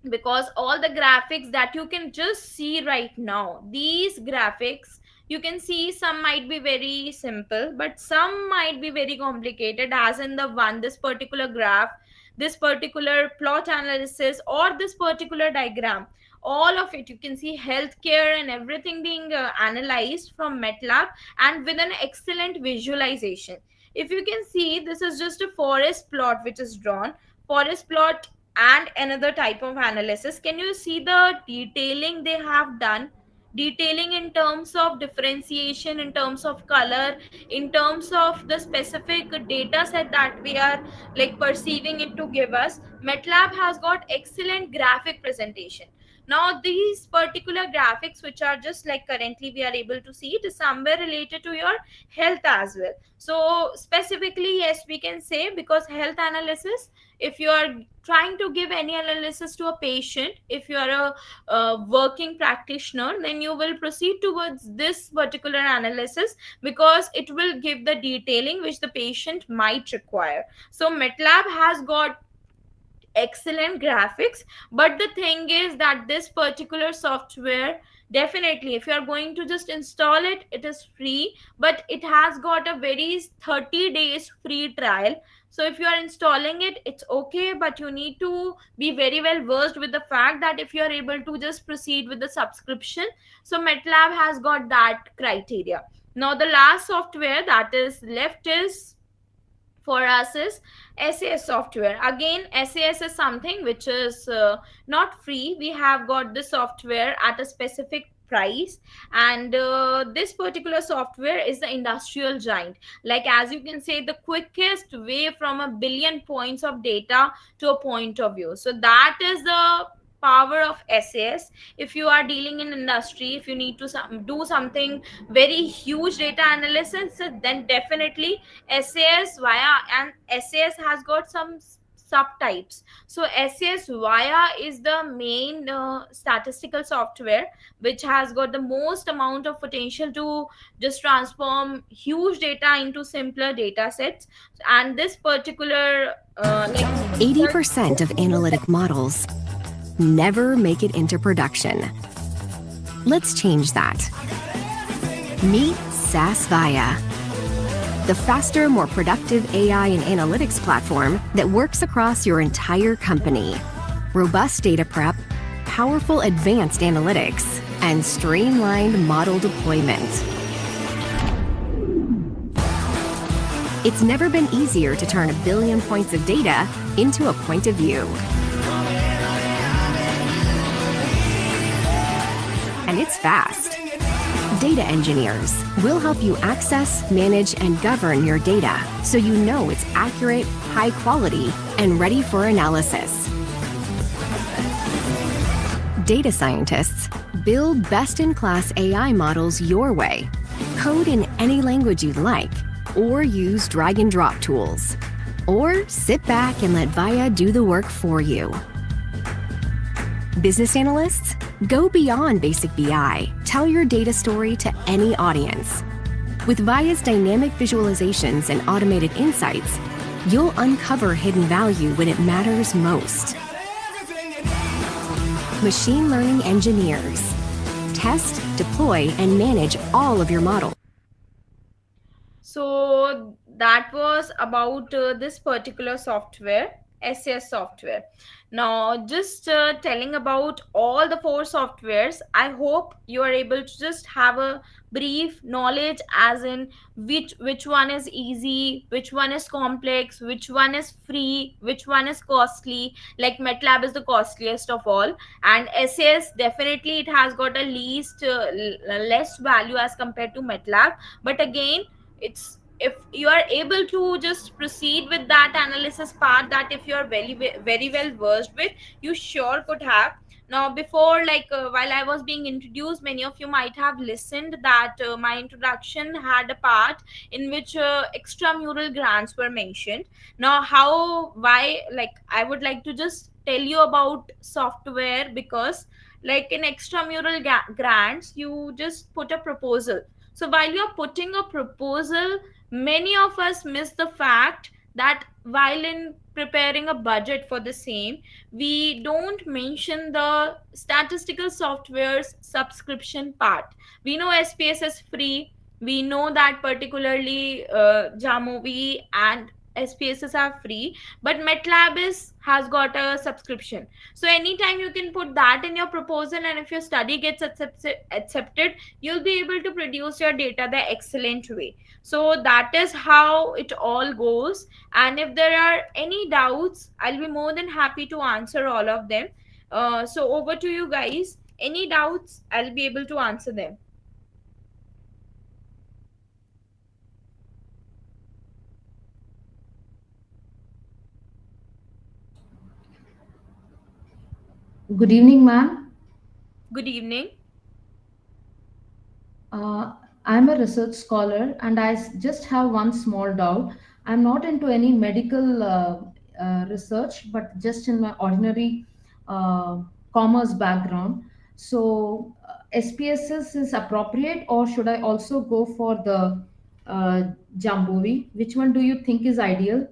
because all the graphics that you can just see right now, these graphics, you can see some might be very simple but some might be very complicated, as in the one, this particular graph, this particular plot analysis, or this particular diagram, all of it you can see healthcare and everything being analyzed from MATLAB and with an excellent visualization. If you can see, this is just a forest plot which is drawn, forest plot and another type of analysis. Can you see the detailing they have done? Detailing in terms of differentiation, in terms of color, in terms of the specific data set that we are like perceiving it to give us. MATLAB has got excellent graphic presentation. Now these particular graphics which are just like currently we are able to see, it is somewhere related to your health as well. So specifically, yes, we can say, because health analysis, if you are trying to give any analysis to a patient, if you are a working practitioner, then you will proceed towards this particular analysis because it will give the detailing which the patient might require. So MATLAB has got excellent graphics, but the thing is that this particular software, definitely if you are going to just install it, it is free, but it has got a very 30 days free trial. So if you are installing it, it's okay, but you need to be very well versed with the fact that if you are able to just proceed with the subscription, so MATLAB has got that criteria. Now the last software that is left is for us is SAS software. Again, SAS is something which is not free. We have got this software at a specific price, and this particular software is the industrial giant. Like as you can say, the quickest way from a billion points of data to a point of view. So that is the power of SAS. If you are dealing in industry, if you need to do something very huge data analysis, then definitely SAS Viya, and SAS has got some subtypes. So SAS Viya is the main statistical software which has got the most amount of potential to just transform huge data into simpler data sets. And this particular 80% of analytic models never make it into production. Let's change that. Meet SAS Viya, the faster, more productive AI and analytics platform that works across your entire company. Robust data prep, powerful advanced analytics, and streamlined model deployment. It's never been easier to turn a billion points of data into a point of view. And it's fast. Data engineers will help you access, manage, and govern your data so you know it's accurate, high quality, and ready for analysis. Data scientists build best-in-class AI models your way, Code in any language you'd like, or use drag and drop tools. Or sit back and let Viya do the work for you. Business analysts, go beyond basic BI. Tell your data story to any audience. With Viya's dynamic visualizations and automated insights, you'll uncover hidden value when it matters most. Machine learning engineers. Test, deploy, and manage all of your models. So that was about this particular software, SAS software. Now, just telling about all the four softwares, I hope you are able to just have a brief knowledge as in which one is easy, which one is complex, which one is free, which one is costly. Like MATLAB is the costliest of all, and SAS definitely it has got a least less value as compared to MATLAB. But again, it's if you are able to just proceed with that analysis part, that if you are very well versed with, you sure could have. Now before, like while I was being introduced, many of you might have listened that my introduction had a part in which extramural grants were mentioned. Now how, why, like I would like to just tell you about software, because like in extramural grants you just put a proposal. So while you're putting a proposal, many of us miss the fact that while in preparing a budget for the same, we don't mention the statistical software's subscription part. We know SPSS free, we know that particularly Jamovi and SPSS are free, but MATLAB has got a subscription. So anytime you can put that in your proposal, and if your study gets accepted, you'll be able to produce your data the excellent way. So that is how it all goes. And if there are any doubts, I'll be more than happy to answer all of them. So over to you guys. Any doubts, I'll be able to answer them. Good evening, ma'am. Good evening. I'm a research scholar and just have one small doubt. I'm not into any medical research, but just in my ordinary uh, commerce background. So, SPSS is appropriate, or should I also go for the Jambovi? Which one do you think is ideal?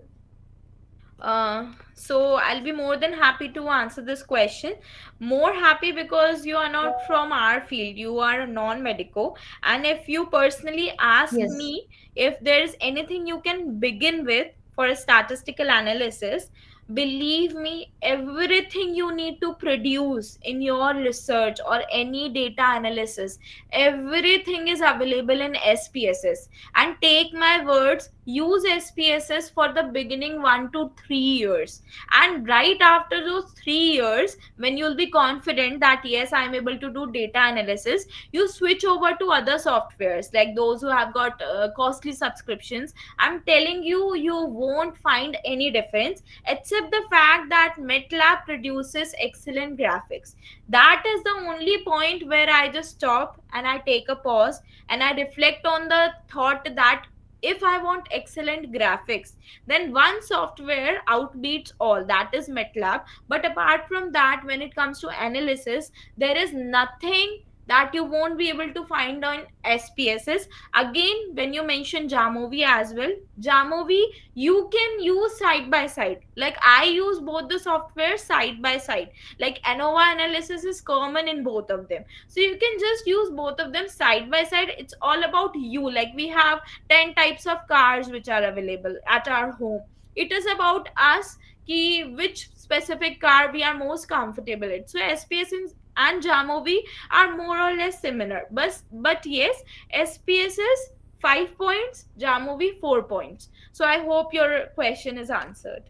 So I'll be more than happy to answer this question. More happy because you are not from our field, you are a non-medico. And if you personally ask Yes. me if there is anything you can begin with for a statistical analysis, believe me, everything you need to produce in your research or any data analysis, everything is available in SPSS. And take my words, use SPSS for the beginning 1 to 3 years, and right after those 3 years, when you'll be confident that yes, I'm able to do data analysis, you switch over to other softwares like those who have got costly subscriptions. I'm telling you, you won't find any difference except the fact that MATLAB produces excellent graphics. That is the only point where I just stop and I take a pause and I reflect on the thought that if I want excellent graphics, then one software outbeats all, that is MATLAB. But apart from that, when it comes to analysis, there is nothing that you won't be able to find on SPSS. Again, when you mention Jamovi as well, Jamovi you can use side by side. Like I use both the software side by side. Like ANOVA analysis is common in both of them, so you can just use both of them side by side. It's all about you. Like we have 10 types of cars which are available at our home. It is about us ki which specific car we are most comfortable in. So SPSS and Jamovi are more or less similar, but yes, SPSS 5 points, Jamovi 4 points. So I hope your question is answered.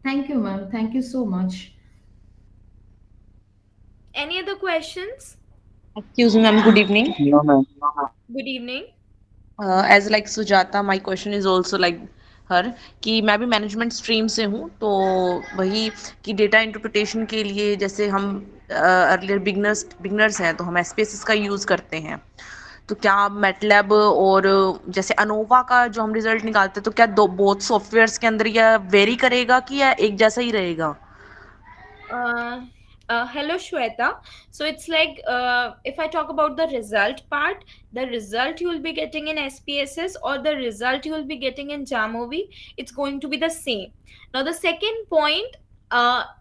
Thank you, ma'am. Thank you so much. Any other questions? Excuse me, ma'am. Good evening. No, ma'am. Good evening. As like Sujata, my question is also like हर कि मैं भी management stream से हूँ, तो वही कि data interpretation के लिए जैसे हम अर्लियर बिगनर्स हैं तो हम एसपीएसएस का यूज़ करते हैं। तो क्या मैटलैब और जैसे अनोवा का जो हम रिजल्ट निकालते हैं, तो क्या दो बोथ सॉफ्टवेयर्स के अंदर यह वेरी करेगा कि या एक जैसा ही रहेगा? Uh, Hello, Shweta. So it's like if I talk about the result part, the result you will be getting in SPSS or the result you will be getting in Jamovi, it's going to be the same. Now, the second point,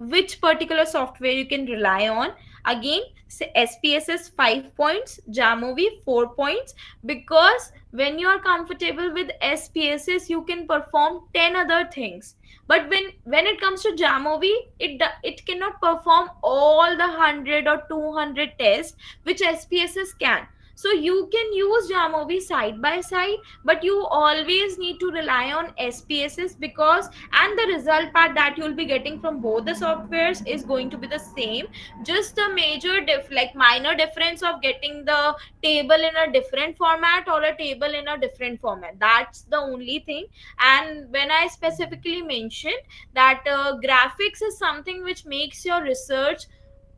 which particular software you can rely on? Again, say SPSS 5 points, Jamovi 4 points, because when you are comfortable with SPSS, you can perform 10 other things, but when it comes to Jamovi, it cannot perform all the 100 or 200 tests which SPSS can. So you can use Jamovi side by side, but you always need to rely on SPSS, because and the result part that you will be getting from both the softwares is going to be the same. Just the major like minor difference of getting the table in a different format or a table in a different format, that's the only thing. And when I specifically mentioned that graphics is something which makes your research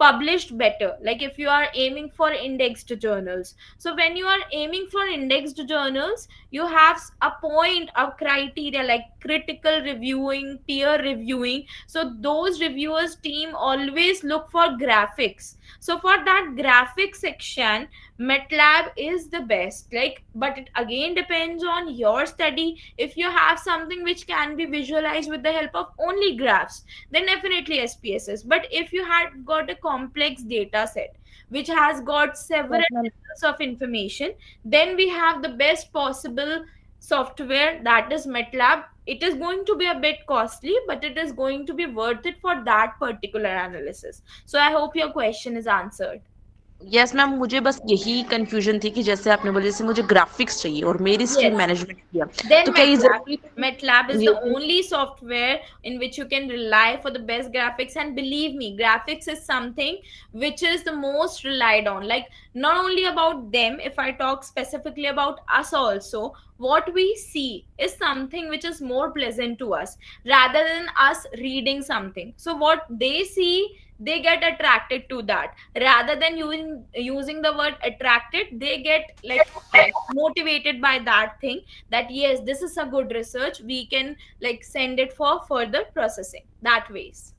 published better, like if you are aiming for indexed journals, so when you are aiming for indexed journals, you have a point of criteria like critical reviewing, peer reviewing. So those reviewers team always look for graphics. So for that graphic section, MATLAB is the best, like, but it again depends on your study. If you have something which can be visualized with the help of only graphs, then definitely SPSS. But if you had got a complex data set which has got several Yes, ma'am. levels of information, then we have the best possible software, that is MATLAB. It is going to be a bit costly, but it is going to be worth it for that particular analysis. So I hope your question is answered. Yes ma'am, मुझे बस यही confusion थी कि जैसे आपने बोला जैसे मुझे ग्राफिक्स चाहिए और मेरी स्ट्रीम Yes. मैनेजमेंट किया, Then तो क्या ये MATLAB. जरूरी तो MATLAB is नहीं the ये only software in which you can rely for the best graphics. And believe me, graphics is something which is the most relied on. Like, not only about them, if I talk specifically about us also, what we see is something which is more pleasant to us rather than us reading something. So, what they see, they get attracted to that rather than using the word attracted, they get like motivated by that thing, that yes, this is a good research, we can like send it for further processing that ways.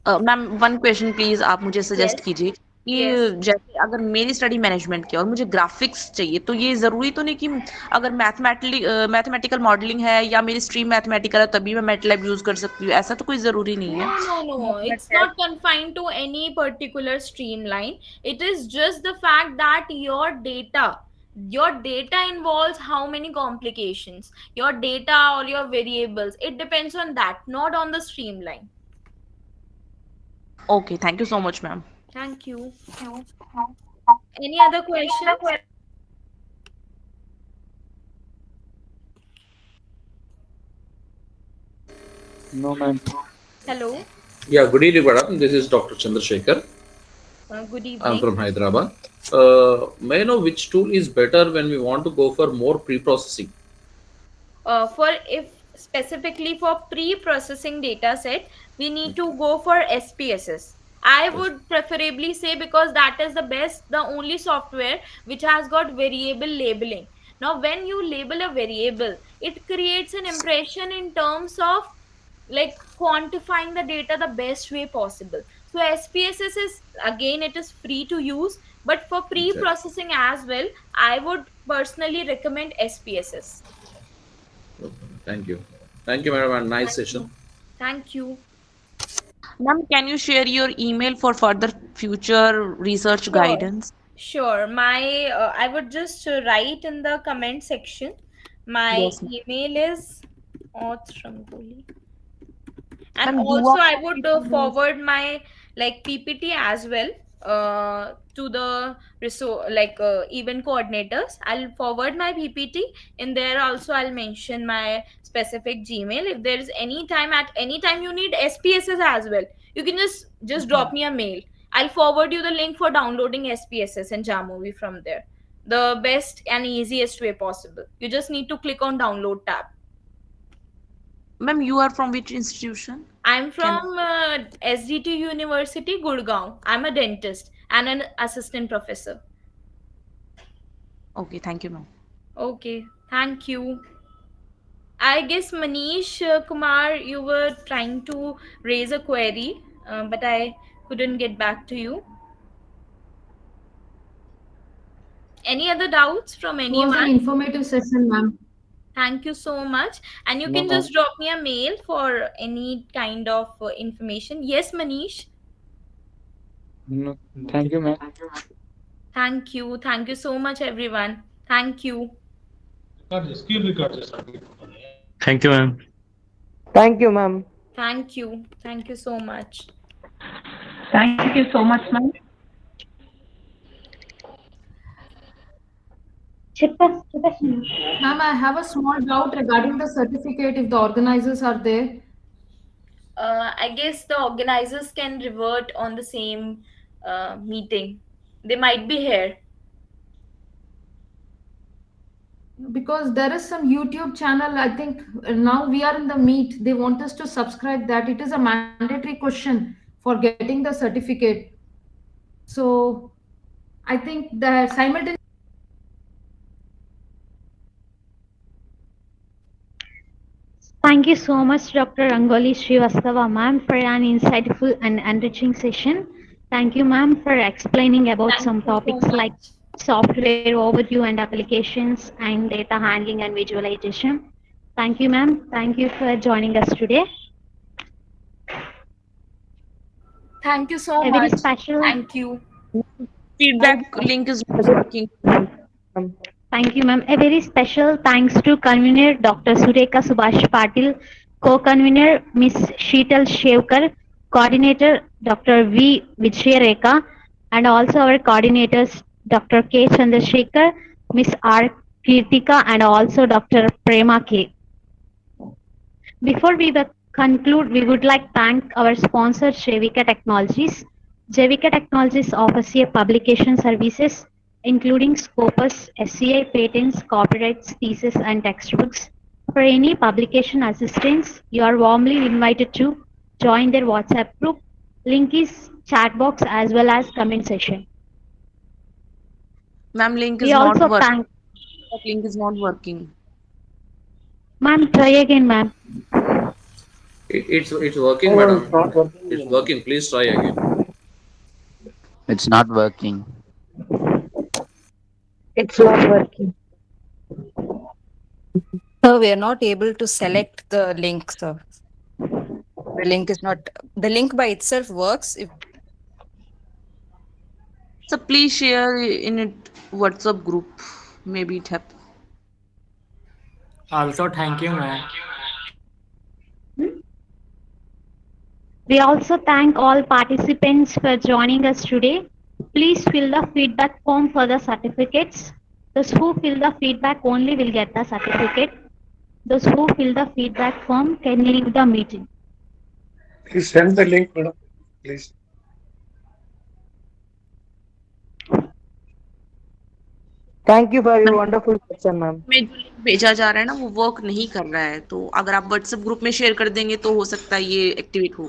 Ma'am one question please आप मुझे suggest Yes. कीजिए कि Yes. जैसे अगर मेरी study management की और मुझे ग्राफिक्स चाहिए, तो ये जरूरी तो नहीं कि अगर मैथमेटिकल मॉडलिंग है या मेरी स्ट्रीम मैथमेटिकल है तभी मैं मैटलैब यूज कर सकती हूँ, ऐसा तो कोई जरूरी नहीं है। No, no, मैं no. अपना It's not test confined to any particular streamline. It is just the fact that your data involves how many complications, your data or your variables. It depends on that, not on the streamline. Okay, thank you so much ma'am. Thank you. Any other questions? No, ma'am. Hello. Yeah, good evening, madam. This is Dr. Chandrasekhar. Good I'm evening. from Hyderabad. May I know which tool is better when we want to go for more pre-processing? For if specifically for pre-processing data set, we need to go for SPSS. I would preferably say, because that is the best, the only software which has got variable labeling. Now, when you label a variable, it creates an impression in terms of like quantifying the data the best way possible. So SPSS is, again, it is free to use, but for Exactly. pre-processing as well, I would personally recommend SPSS. Okay. Thank you. Thank you, madam, and nice Thank session. you. Thank you. Ma'am can you share your email for further future research Sure. Guidance? Sure. My I would just write in the comment section. My yes email is Rangoli. And ma'am, do also आप I would forward my like PPT as well to the event coordinators. I'll forward my PPT. In there also I'll mention my specific Gmail. If there is any time you need SPSS as well, you can just drop me a mail. I'll forward you the link for downloading SPSS and Jamovi from there, the best and easiest way possible. You just need to click on download tab. Ma'am, you are from which institution? I'm Can from SDT University, Gurgaon. I'm a dentist and an assistant professor. okay, thank you, ma'am. Okay, thank you. I guess Manish Kumar, you were trying to raise a query, but I couldn't get back to you. Any other doubts from It was an anyone? informative session, ma'am. Thank you so much. And you No, can ma'am. just drop me a mail for any kind of information. Yes, Manish. No. Thank you, ma'am. Thank you. Thank you so much, everyone. Thank you. Thank you, ma'am. Thank you, ma'am. Thank you. Thank you so much. Thank you so much, ma'am. Ma'am, I have a small doubt regarding the certificate if the organizers are there. I guess the organizers can revert on the same meeting. They might be here. Because there is some YouTube channel, I think now we are in the meet. They want us to subscribe that. It is a mandatory question for getting the certificate. So I think the simultaneous. Thank you so much, Dr. Rangoli Srivastava, ma'am, for an insightful and enriching session. Thank you, ma'am, for explaining about Thank some you so topics like much. software overview and applications and data handling and visualization. Thank you, ma'am. Thank you for joining us today. Thank you so A very much. special Thank you. Feedback link is not working. Thank you, ma'am. A very special thanks to convener Dr. Sureka Subhash Patil, co-convener Ms. Sheetal Shevkar, coordinator Dr. V. Vijayareka, and also our coordinators Dr. K. Chandrasekhar, Ms. R. Kirtika, and also Dr. Prema K. Before we conclude, we would like to thank our sponsor, Javika Technologies. Javika Technologies offers a publication services including Scopus, SCI patents, copyrights, thesis, and textbooks. For any publication assistance, you are warmly invited to join their WhatsApp group. Link is chat box as well as comment section. Ma'am, link We is not also working. thank, That link is not working. ma'am, try again, ma'am. It's working, Oh, madam. it's not It's working. working. Please try again. It's not working. It's not working. So we are not able to select the link. So the link is not, the link by itself works. If So please share in it WhatsApp group. Maybe it happens. Also, thank you, ma'am. We also thank all participants for joining us today. Please fill the feedback form for the certificates. Those who fill the feedback only will get the certificate. Those who fill the feedback form can leave the meeting. Please send the link, madam. Please. Thank you for your wonderful session, ma'am. में जो link भेजा जा रहा है ना वो work नहीं कर रहा है, तो अगर आप WhatsApp ग्रुप में शेयर कर देंगे तो हो सकता है ये एक्टिवेट हो.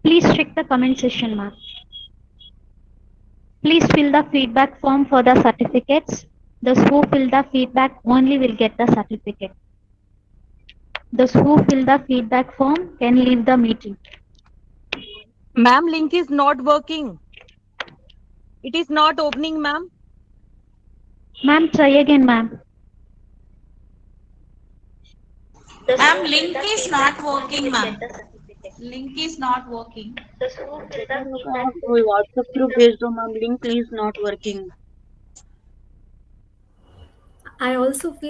Please check the comment section, ma'am. Please fill the feedback form for the certificates. Those who fill the feedback only will get the certificate. Those who fill the feedback form can leave the meeting. Ma'am, link is not working. It is not opening, ma'am. Ma'am, try again, ma'am. Ma'am, link is not working, ma'am. Link is not working. कोई WhatsApp group भेज दो ma'am, link please not working. I also feel